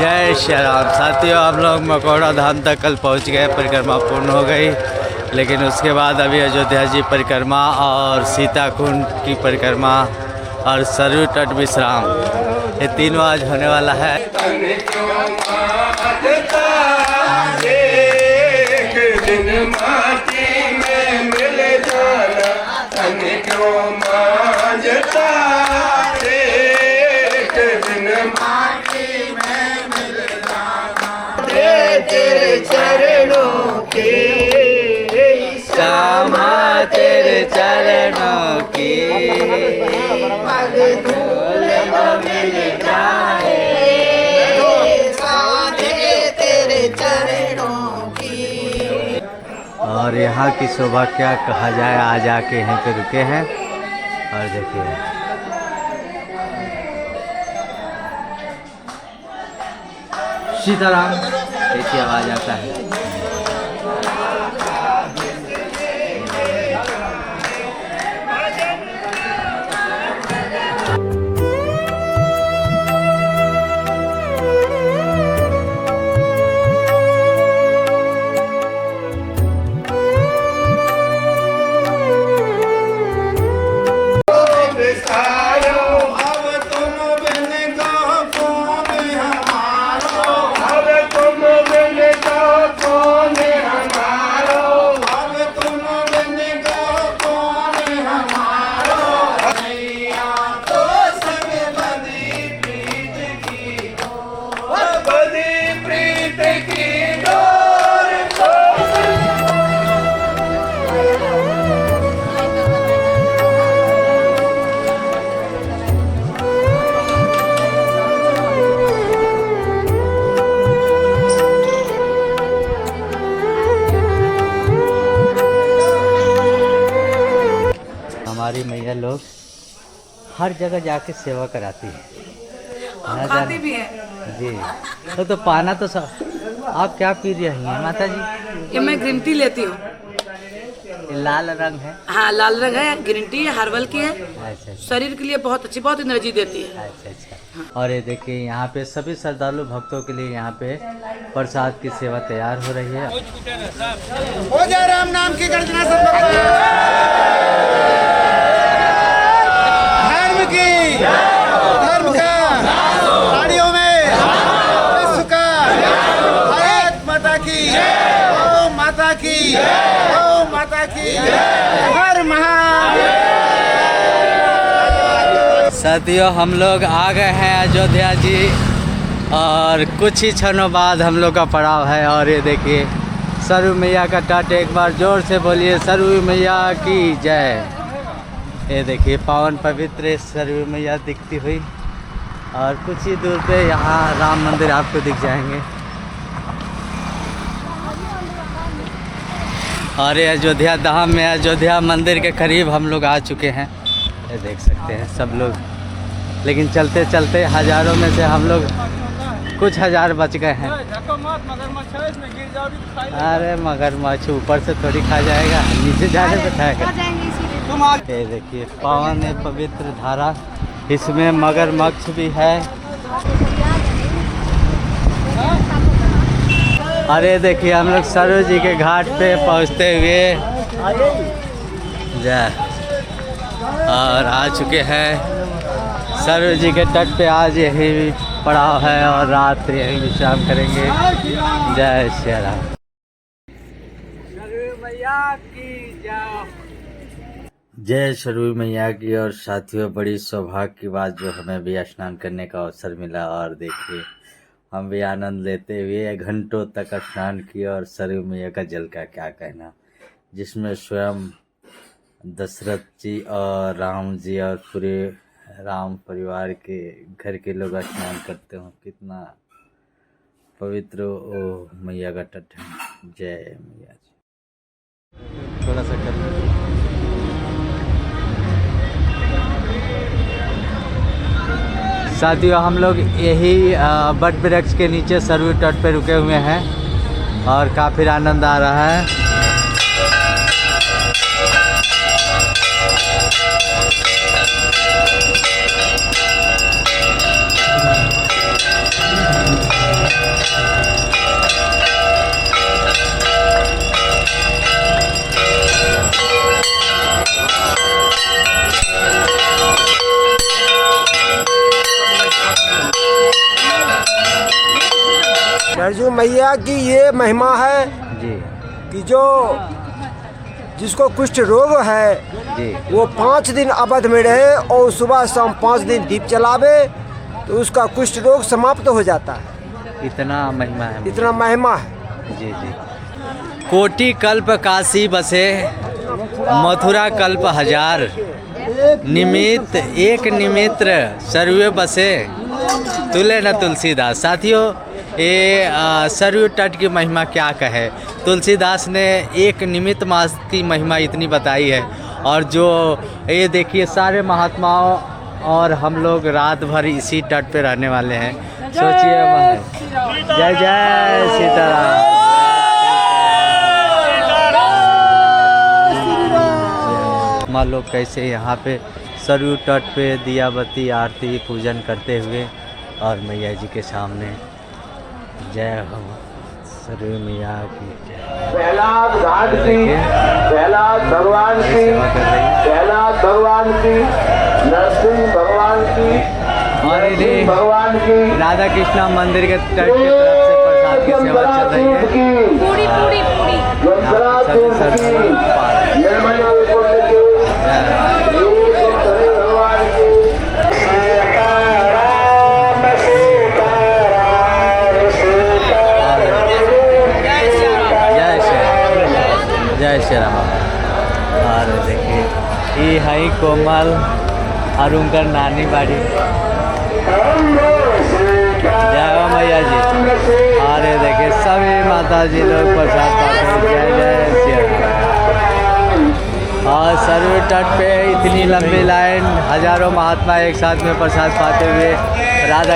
जय श्री राम। साथियों, हम लोग मकौड़ा धाम तक कल पहुंच गए, परिक्रमा पूर्ण हो गई। लेकिन उसके बाद अभी अयोध्या जी परिक्रमा और सीता कुंड की परिक्रमा और सरयू तट विश्राम, ये तीनों आज होने वाला है। तेरे चरणों की श्यामा तेरे चरणों की पग धूल मिल जाए, साधे तेरे चरणों की। और यहाँ की शोभा क्या कहा जाए, आज आके यहीं पे रुके हैं और देखिए सीताराम देखिए आवाज आता है। हमारी मैया लोग हर जगह जाके सेवा कराती है, खाते भी हैं जी। तो पाना तो सब आप क्या पी रही हैं माता जी? ये मैं ग्रीन टी लेती हूँ। ये लाल रंग है। हाँ, लाल रंग है, ग्रीन टी है, हर्बल की है। अच्छा शरीर के लिए बहुत अच्छी, बहुत एनर्जी देती है। अच्छा अच्छा। और ये देखिए यहाँ पे सभी श्रद्धालु भक्तों के लिए यहाँ पे प्रसाद की सेवा तैयार हो रही है। हो जा राम नाम की गर्जना सब धर्म की, धर्म का प्राणियों में विश्व का, भारत माता की, ओ माता की, ओ माता की, हर महा। साथियों, हम लोग आ गए हैं अयोध्या जी और कुछ ही क्षणों बाद हम लोग का पड़ाव है। और ये देखिए सरयू मैया का तट, एक बार जोर से बोलिए सरयू मैया की जय। ये देखिए पावन पवित्र सरयू मैया दिखती हुई और कुछ ही दूर पे यहाँ राम मंदिर आपको दिख जाएंगे। और ये अयोध्या धाम में अयोध्या मंदिर के करीब हम लोग आ चुके हैं, ये देख सकते हैं सब लोग। लेकिन चलते चलते हज़ारों में से हम लोग कुछ हजार बच गए हैं। अरे मगरमच्छ ऊपर से थोड़ी खा जाएगा, नीचे जाने पे खाएगा। ये देखिए पावन है पवित्र धारा, इसमें मगरमच्छ भी है। अरे देखिए हम लोग सरयू जी के घाट पे पहुंचते हुए और आ चुके हैं सरयू जी के तट पे। आज यही पड़ाव है और रात यहीं विश्राम करेंगे। जय श्री राम। सरयू मैया की जय। जय सरयू मैया की। और साथियों, बड़ी सौभाग्य की बात जो हमें भी स्नान करने का अवसर मिला और देखिए हम भी आनंद लेते हुए घंटों तक स्नान किया। और सरयू मैया का जल का क्या कहना, जिसमें स्वयं दशरथ जी और राम जी और पूरे राम परिवार के घर के लोग स्नान करते हो। कितना पवित्र ओ मैया का तट है। जय मैया जी। थोड़ा सा कर साथियों, हम लोग यही बट वृक्ष के नीचे सरयू तट पे रुके हुए हैं और काफ़ी आनंद आ रहा है। सरजू मैया की ये महिमा है जी कि जो जिसको कुष्ठ रोग है जी वो 5 दिन अवध में रहे और सुबह शाम 5 दिन दीप जलावे तो उसका कुष्ठ रोग समाप्त हो जाता है। इतना महिमा है। इतना महिमा है। जी जी। कोटि कल्प काशी बसे, मथुरा कल्प हजार, निमित्त एक निमित्र सर्वे बसे, तुले न तुलसीदास। साथियों, ये सरयू तट की महिमा क्या कहे। तुलसीदास ने एक निमित्त मास की महिमा इतनी बताई है, और जो ये देखिए सारे महात्माओं और हम लोग रात भर इसी तट पे रहने वाले हैं। सोचिए, जय जय सीताराम। माँ लोग कैसे यहाँ पे सरयू तट पे दिया बत्ती आरती पूजन करते हुए और मैया जी के सामने जय हो सरयू मैया की जय। प्रहलाद घाट की, प्रहलाद भगवान की, प्रहलाद भगवान की, नरसिंह भगवान की, और इन्हीं भगवान की, राधा कृष्णा मंदिर के तट की तरफ से प्रसाद की सेवा चल रही है। पूरी पूरी पूरी यमराज सब की, पार। निर्मल कुंड की, भगवान की। जय श्री राम। और देखिए ये है कोमल और उनकर नानी बाड़ी। जय हो मैया जी। अरे देखिए सभी माता जी लोग प्रसाद पाते हैं। जय जय श्री राम। और सरयू तट पे इतनी लंबी लाइन, हजारों महात्मा एक साथ में प्रसाद पाते हुए राधा